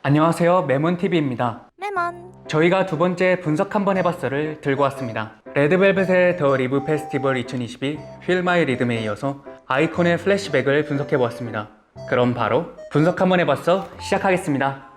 안녕하세요, 메몬TV입니다. 메몬. 저희가 두 번째 분석 한번 해봤어를 들고 왔습니다. 레드벨벳의 더 리브 페스티벌 2022 Feel My Rhythm에 이어서 아이콘의 플래시백을 분석해보았습니다. 그럼 바로 분석 한번 해봤어 시작하겠습니다.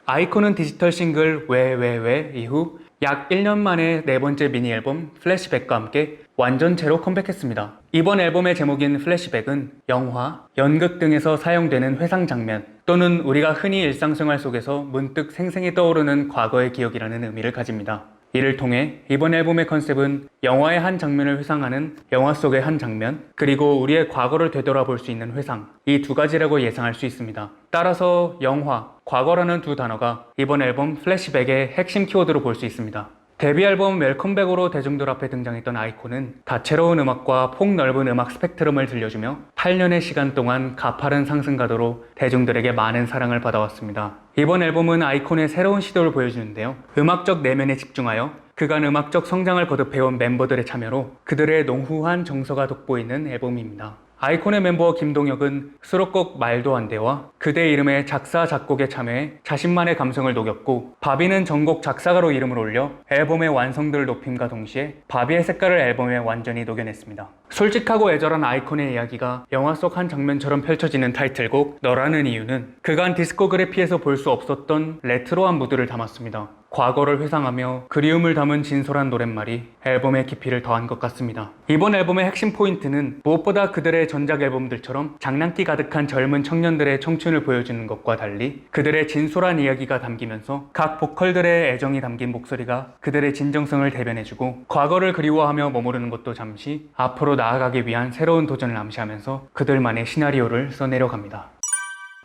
아이콘은 디지털 싱글 왜 이후 약 1년 만에 네 번째 미니 앨범 플래시백과 함께 완전체로 컴백했습니다. 이번 앨범의 제목인 플래시백은 영화, 연극 등에서 사용되는 회상 장면 또는 우리가 흔히 일상생활 속에서 문득 생생히 떠오르는 과거의 기억이라는 의미를 가집니다. 이를 통해 이번 앨범의 컨셉은 영화의 한 장면을 회상하는 영화 속의 한 장면, 그리고 우리의 과거를 되돌아볼 수 있는 회상, 이 두 가지라고 예상할 수 있습니다. 따라서 영화, 과거라는 두 단어가 이번 앨범 플래시백의 핵심 키워드로 볼 수 있습니다. 데뷔 앨범 웰컴백으로 대중들 앞에 등장했던 아이콘은 다채로운 음악과 폭넓은 음악 스펙트럼을 들려주며 8년의 시간 동안 가파른 상승가도로 대중들에게 많은 사랑을 받아왔습니다. 이번 앨범은 아이콘의 새로운 시도를 보여주는데요. 음악적 내면에 집중하여 그간 음악적 성장을 거듭해온 멤버들의 참여로 그들의 농후한 정서가 돋보이는 앨범입니다. 아이콘의 멤버 김동혁은 수록곡 말도 안 돼와 그대 이름의 작사, 작곡에 참여해 자신만의 감성을 녹였고, 바비는 전곡 작사가로 이름을 올려 앨범의 완성도를 높임과 동시에 바비의 색깔을 앨범에 완전히 녹여냈습니다. 솔직하고 애절한 아이콘의 이야기가 영화 속 한 장면처럼 펼쳐지는 타이틀곡 너라는 이유는 그간 디스코그래피에서 볼 수 없었던 레트로한 무드를 담았습니다. 과거를 회상하며 그리움을 담은 진솔한 노랫말이 앨범의 깊이를 더한 것 같습니다. 이번 앨범의 핵심 포인트는 무엇보다 그들의 전작 앨범들처럼 장난기 가득한 젊은 청년들의 청춘을 보여주는 것과 달리 그들의 진솔한 이야기가 담기면서 각 보컬들의 애정이 담긴 목소리가 그들의 진정성을 대변해주고, 과거를 그리워하며 머무르는 것도 잠시 앞으로 나아가기 위한 새로운 도전을 암시하면서 그들만의 시나리오를 써내려갑니다.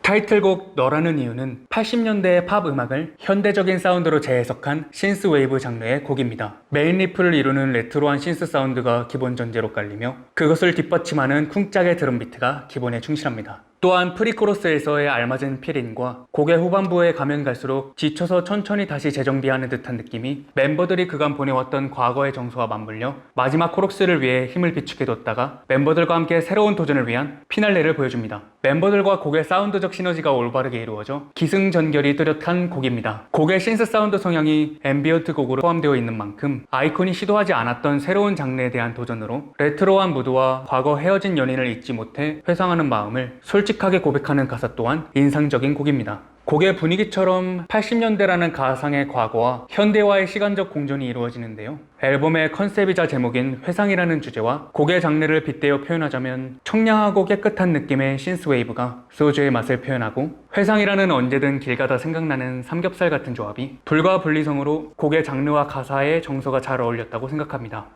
타이틀곡 너라는 이유는 80년대의 팝 음악을 현대적인 사운드로 재해석한 신스 웨이브 장르의 곡입니다. 메인 리프를 이루는 레트로한 신스 사운드가 기본 전제로 깔리며 그것을 뒷받침하는 쿵짝의 드럼 비트가 기본에 충실합니다. 또한 프리코러스에서의 알맞은 필인과 곡의 후반부에 가면 갈수록 지쳐서 천천히 다시 재정비하는 듯한 느낌이 멤버들이 그간 보내왔던 과거의 정서와 맞물려 마지막 코러스를 위해 힘을 비축해뒀다가 멤버들과 함께 새로운 도전을 위한 피날레를 보여줍니다. 멤버들과 곡의 사운드적 시너지가 올바르게 이루어져 기승전결이 뚜렷한 곡입니다. 곡의 신스 사운드 성향이 앰비언트 곡으로 포함되어 있는 만큼 아이콘이 시도하지 않았던 새로운 장르에 대한 도전으로 레트로한 무드와 과거 헤어진 연인을 잊지 못해 회상하는 마음을 솔직하게 고백하는 가사 또한 인상적인 곡입니다. 곡의 분위기처럼 80년대라는 가상의 과거와 현대와의 시간적 공존이 이루어지는데요. 앨범의 컨셉이자 제목인 회상이라는 주제와 곡의 장르를 빗대어 표현하자면 청량하고 깨끗한 느낌의 신스웨이브가 소주의 맛을 표현하고, 회상이라는 언제든 길 가다 생각나는 삼겹살 같은 조합이 불과 분리성으로 곡의 장르와 가사의 정서가 잘 어울렸다고 생각합니다.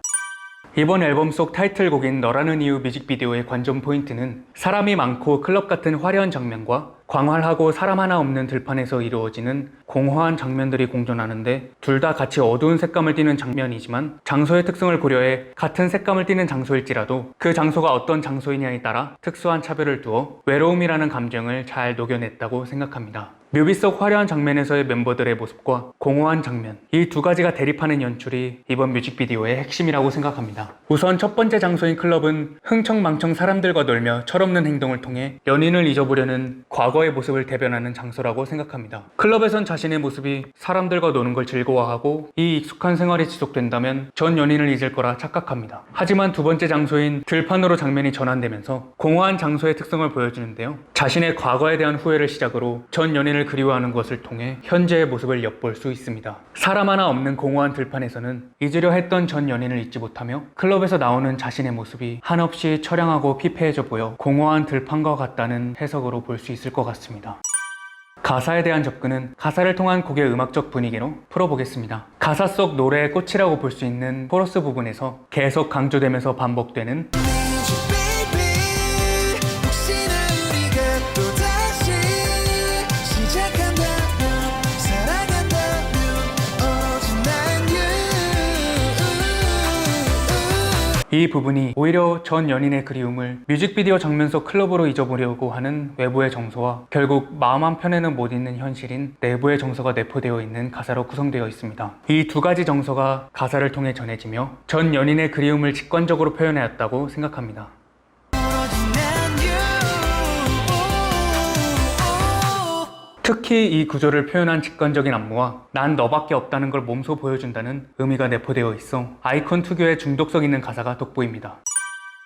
이번 앨범 속 타이틀곡인 너라는 이유 뮤직비디오의 관전 포인트는 사람이 많고 클럽 같은 화려한 장면과 광활하고 사람 하나 없는 들판에서 이루어지는 공허한 장면들이 공존하는데, 둘 다 같이 어두운 색감을 띠는 장면이지만 장소의 특성을 고려해 같은 색감을 띠는 장소일지라도 그 장소가 어떤 장소이냐에 따라 특수한 차별을 두어 외로움이라는 감정을 잘 녹여냈다고 생각합니다. 뮤비 속 화려한 장면에서의 멤버들의 모습과 공허한 장면, 이 두 가지가 대립하는 연출이 이번 뮤직비디오의 핵심이라고 생각합니다. 우선 첫 번째 장소인 클럽은 흥청망청 사람들과 놀며 철없는 행동을 통해 연인을 잊어보려는 과거의 모습을 대변하는 장소라고 생각합니다. 클럽에선 자신의 모습이 사람들과 노는 걸 즐거워하고 이 익숙한 생활이 지속된다면 전 연인을 잊을 거라 착각합니다. 하지만 두 번째 장소인 들판으로 장면이 전환되면서 공허한 장소의 특성을 보여주는데요. 자신의 과거에 대한 후회를 시작으로 전 연인을 그리워하는 것을 통해 현재의 모습을 엿볼 수 있습니다. 사람 하나 없는 공허한 들판에서는 잊으려 했던 전 연인을 잊지 못하며 클럽에서 나오는 자신의 모습이 한없이 처량하고 피폐해져 보여 공허한 들판과 같다는 해석으로 볼 수 있을 것 같습니다. 가사에 대한 접근은 가사를 통한 곡의 음악적 분위기로 풀어보겠습니다. 가사 속 노래의 꽃이라고 볼 수 있는 코러스 부분에서 계속 강조되면서 반복되는 이 부분이 오히려 전 연인의 그리움을 뮤직비디오 장면 속 클럽으로 잊어보려고 하는 외부의 정서와 결국 마음 한편에는 못 잊는 현실인 내부의 정서가 내포되어 있는 가사로 구성되어 있습니다. 이 두 가지 정서가 가사를 통해 전해지며 전 연인의 그리움을 직관적으로 표현하였다고 생각합니다. 특히 이 구조를 표현한 직관적인 안무와 난 너밖에 없다는 걸 몸소 보여준다는 의미가 내포되어 있어 아이콘 특유의 중독성 있는 가사가 돋보입니다.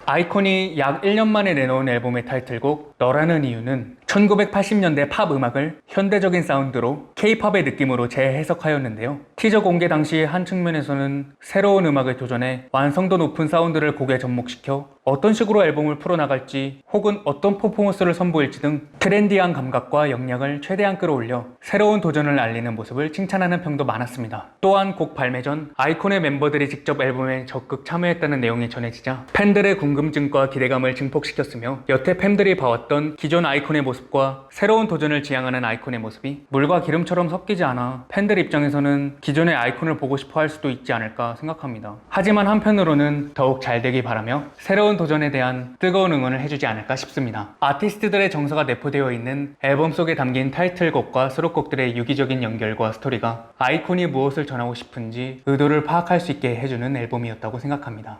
아이콘이 약 1년 만에 내놓은 앨범의 타이틀곡 너라는 이유는 1980년대 팝 음악을 현대적인 사운드로 K-팝의 느낌으로 재해석하였는데요. 티저 공개 당시 한 측면에서는 새로운 음악을 도전해 완성도 높은 사운드를 곡에 접목시켜 어떤 식으로 앨범을 풀어나갈지 혹은 어떤 퍼포먼스를 선보일지 등 트렌디한 감각과 역량을 최대한 끌어올려 새로운 도전을 알리는 모습을 칭찬하는 평도 많았습니다. 또한 곡 발매 전 아이콘의 멤버들이 직접 앨범에 적극 참여했다는 내용이 전해지자 팬들의 궁금증과 기대감을 증폭시켰으며 여태 팬들이 봐왔던 기존 아이콘의 모습과 새로운 도전을 지향하는 아이콘의 모습이 물과 기름처럼 섞이지 않아 팬들 입장에서는 기존의 아이콘을 보고 싶어 할 수도 있지 않을까 생각합니다. 하지만 한편으로는 더욱 잘 되길 바라며 새로운 도전에 대한 뜨거운 응원을 해주지 않을까 싶습니다. 아티스트들의 정서가 내포되어 있는 앨범 속에 담긴 타이틀곡과 수록곡들의 유기적인 연결과 스토리가 아이콘이 무엇을 전하고 싶은지 의도를 파악할 수 있게 해주는 앨범이었다고 생각합니다.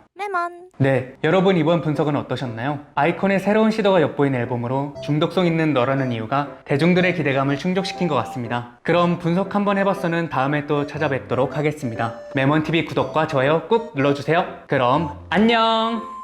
네, 여러분 이번 분석은 어떠셨나요? 아이콘의 새로운 시도가 엿보인 앨범으로 중독성 있는 너라는 이유가 대중들의 기대감을 충족시킨 것 같습니다. 그럼 분석 한번 해봤어는 다음에 또 찾아뵙도록 하겠습니다. 멤원TV 구독과 좋아요 꾹 눌러주세요. 그럼 안녕!